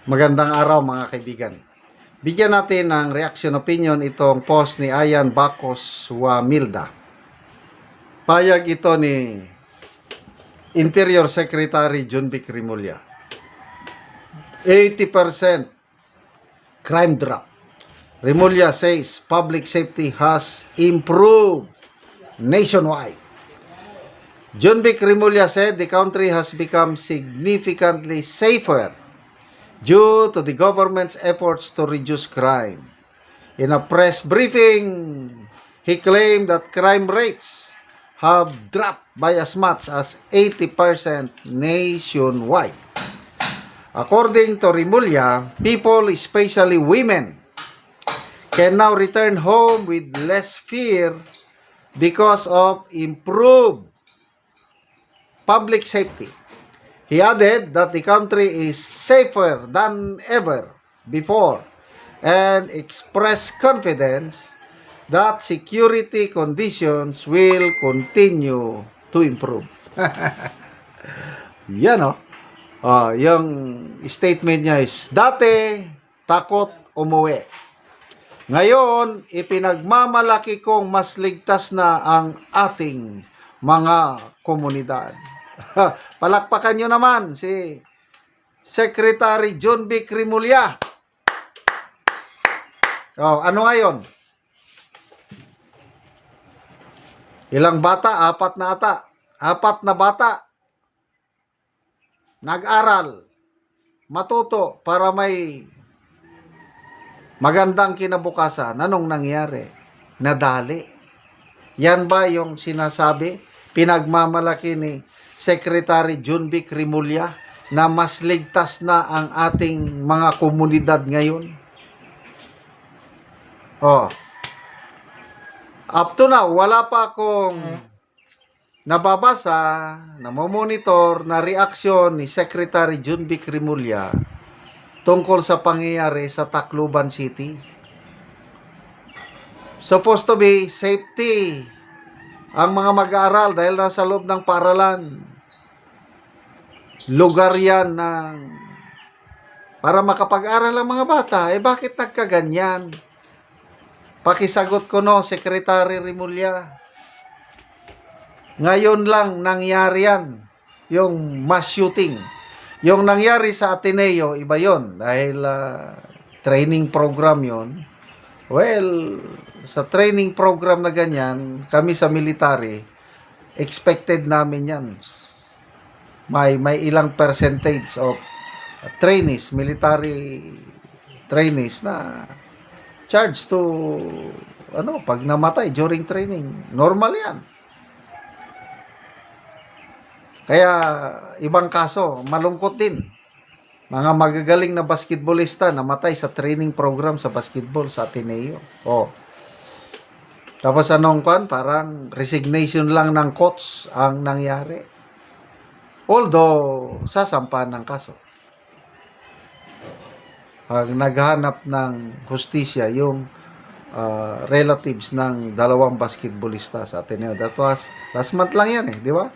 Magandang araw mga kaibigan. Bigyan natin ng reaction opinion itong post ni Ayan Bacos Wamilda. Payag ito ni Interior Secretary John Vic Rimulya. 80% crime drop. Rimulya says public safety has improved nationwide. John Vic Rimulya said the country has become significantly safer due to the government's efforts to reduce crime. In a press briefing, he claimed that crime rates have dropped by as much as 80% nationwide. According to Rimulya, people, especially women, can now return home with less fear because of improved public safety. He added that the country is safer than ever before and expressed confidence that security conditions will continue to improve. Yan yung statement niya is, dati takot umuwi. Ngayon, ipinagmamalaki kong mas ligtas na ang ating mga komunidad. Palakpakan nyo naman si Secretary John Vic Rimulya. Ano ngayon? Ilang bata? 4 na ata. 4 na bata. Nag-aral. Matuto para may magandang kinabukasan. Anong nangyari? Nadali. Yan ba yung sinasabi? Pinagmamalaki ni Secretary John Vic Rimulya na mas ligtas na ang ating mga komunidad ngayon. Up to now, wala pa akong nababasa, namomonitor na reaksyon ni Secretary John Vic Rimulya tungkol sa pangyayari sa Tacloban City. Supposed to be safety ang mga mag-aaral dahil nasa loob ng paaralan. Lugar yan para makapag-aral ang mga bata. Bakit nagkaganyan? Pakisagot ko Secretary Rimulya. Ngayon lang nangyari yan, yung mass shooting. Yung nangyari sa Ateneo, iba yon dahil training program yon. Well, sa training program na ganyan, kami sa military, expected namin yan. May ilang percentage of trainees, military trainees na charged to pag namatay during training. Normal yan. Kaya ibang kaso, malungkot din. Mga magagaling na basketballista namatay sa training program sa basketball sa Ateneo. Tapos parang resignation lang ng coach ang nangyari. Although, sasampahan ng kaso. Naghanap ng hustisya yung relatives ng 2 basketballista sa Ateneo. That was last month lang yan di ba?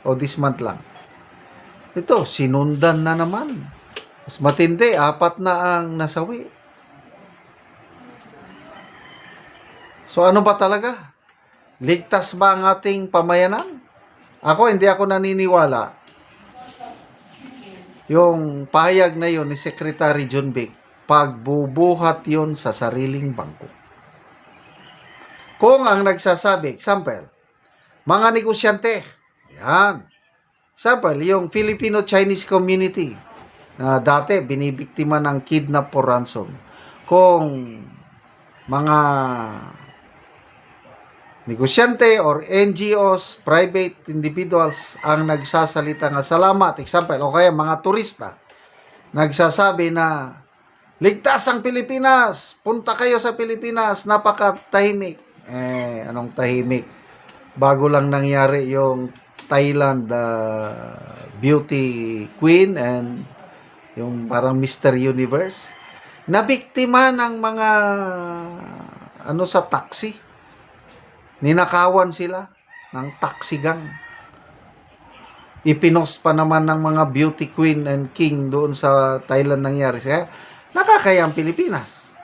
O this month lang. Ito, sinundan na naman. Mas matindi, 4 na ang nasawi. So ano ba talaga? Ligtas ba ang ating pamayanan? Hindi ako naniniwala. Yung pahayag na yun ni Secretary John Vic, pagbubuhat yun sa sariling bangko. Kung ang nagsasabi, example, mga negosyante, yan. Example, yung Filipino-Chinese community, na dati binibiktima ng kidnap for ransom. Kung mga negosyante or NGOs, private individuals ang nagsasalita nga salamat, example, o kaya mga turista, nagsasabi na ligtas ang Pilipinas, punta kayo sa Pilipinas, napakatahimik. Anong tahimik? Bago lang nangyari yung Thailand beauty queen and yung parang Mr. Universe, nabiktima ng mga sa taxi. Ninakawan sila ng taxi gang. ipinost pa naman ng mga beauty queen and king doon sa Thailand nangyari. Kaya nakakaya ang Pilipinas.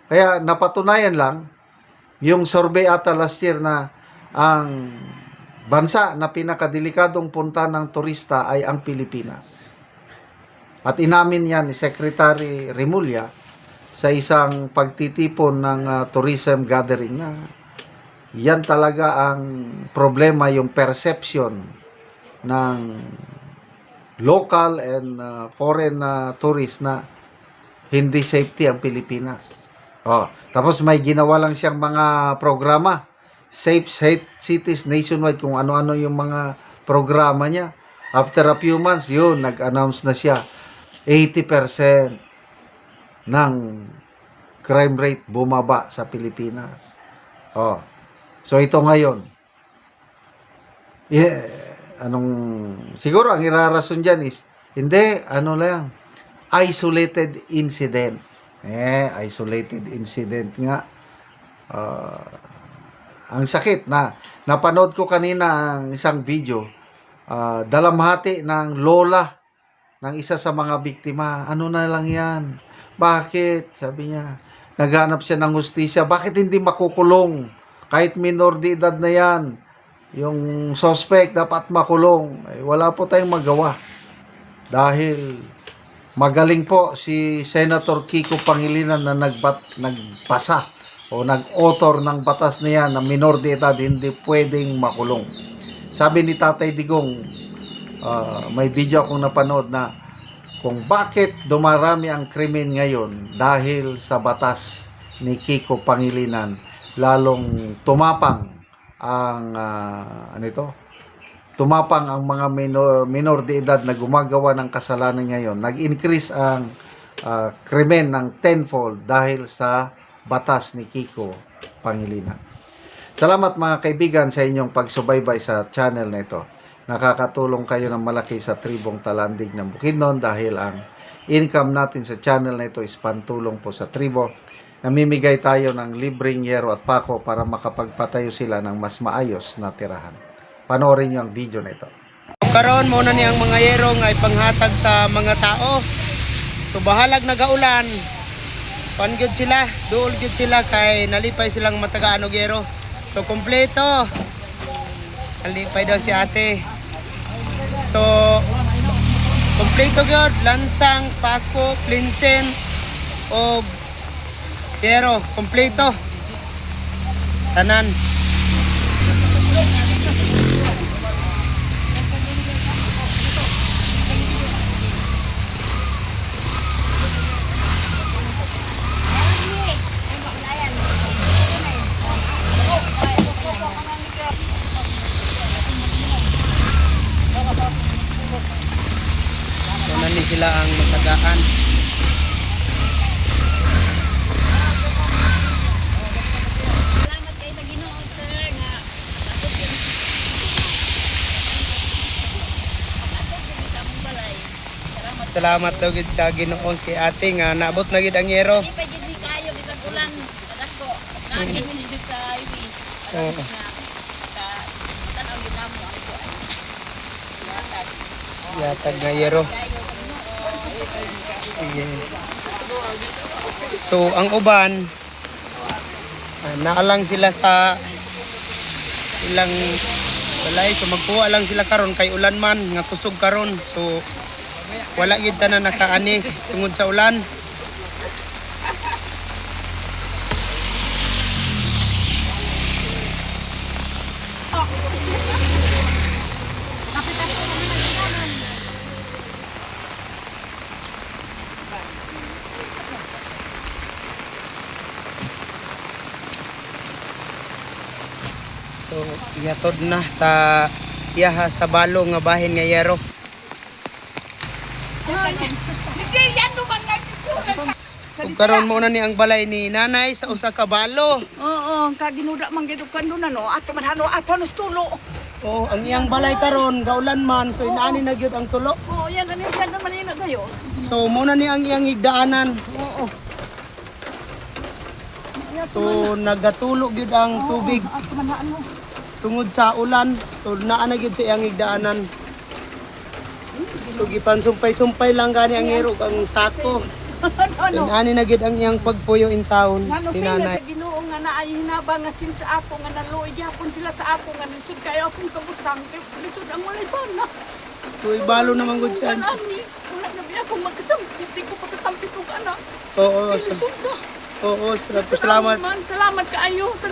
Kaya napatunayan lang yung survey ata last year na ang bansa na pinakadelikadong punta ng turista ay ang Pilipinas. At inamin yan ni Secretary Remulla sa isang pagtitipon ng tourism gathering na yan talaga ang problema, yung perception ng local and foreign tourists na hindi safety ang Pilipinas. Tapos may ginawa lang siyang mga programa, safe cities nationwide, kung ano-ano yung mga programa niya. After a few months, yun, nag-announce na siya 80% ng crime rate bumaba sa Pilipinas. So ito ngayon, siguro ang irarason dyan is, hindi, isolated incident. Isolated incident nga. Ang sakit na, napanood ko kanina ang isang video, dalamhati ng lola ng isa sa mga biktima. Ano na lang yan? Bakit? Sabi niya, naghanap siya ng hustisya. Bakit hindi makukulong? Kahit minor de edad na yan, yung suspect dapat makulong. Wala po tayong magawa. Dahil magaling po si Senator Kiko Pangilinan na nagpasa o nag-author ng batas na yan na minor de edad hindi pwedeng makulong. Sabi ni Tatay Digong, may video akong napanood na kung bakit dumarami ang krimen ngayon dahil sa batas ni Kiko Pangilinan, lalong tumapang ang tumapang ang mga minor de edad na gumagawa ng kasalanan ngayon. Nag-increase ang krimen ng tenfold dahil sa batas ni Kiko Pangilinan. Salamat mga kaibigan sa inyong pagsubaybay sa channel na ito. Nakakatulong kayo ng malaki sa tribong Talandig ng Bukidnon dahil ang income natin sa channel na ito is pantulong po sa tribo. Namimigay tayo ng libreng yero at pako para makapagpatayo sila ng mas maayos na tirahan. Panoorin niyo ang video na ito. Karon muna niyang mga yero nga ipanghatag sa mga tao. So bahalag nagaulan. Pangyod sila, duol gyud sila kay nalipay silang matagaan og yero. So kompleto. Nalipay daw si ate. So kompleto gyud, lansang, pako, plinsen o yero, kompleto. Tanan. So nani sila ang matagaan. Salamat daw gid sa Ginoo si ate nga naabot na gid ang yero. Di pa gid mi kayo bisag ulan kadako. Nani mi dito sa highway. Oo. Tanaw gid namo ang ko ay. Yatag. Yatag nga yero. Sige. So ang uban naalang sila sa ilang balay, so magkuha lang sila karon kay ulan man nga kusog karon. So wala gid tanan nakaani tungod sa ulan. So iyatod na sa iyaha sa balo nga bahin nga yero. Ug karon mo na ni ang balay ni nanay sa usa ka balo. Oo, kaginuda man gid kan do no. Ato man hano ato nos tulo. Oh, ang iyang balay karon gaulan man, so inaani na gyud ang tulo. Oo, yan ani yan naman ina gayo. So mo na ni ang iyang higdaanan. Oo. So nagatulo gyud ang tubig. Ato man ano. tungod sa ulan. So naa na gyud sa iyang igdaanan. So gipansumpay-sumpay lang gani ang iro kang sako. So ani na gyud ang iyang pagpuyo in town Ano ni sila nanay. sa Ginoo nga naay hinaba nga sin sa apo nga naluoy gyapon sila sa apo nga lisod kayo akong kabutang kay lisod ang walay bana. Uy, balo naman gud siya. Ani, wala na biya akong magkasampit, di ko pagkasampit og anak. Oo, Kay lisod na. salamat. Salamat kaayo sa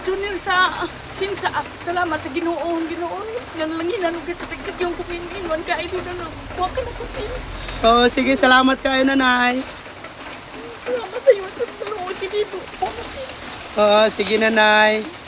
dunir sa sinsa. Salamat sa Ginoo, Ginoo. Yan lang hinanugit sa tigtig yung kumingon kay do na wa ka na ko sin. Oo, sige, salamat kayo nanay. Salamat sa iyo sa Ginoo si Bibo. Oo, sige nanay.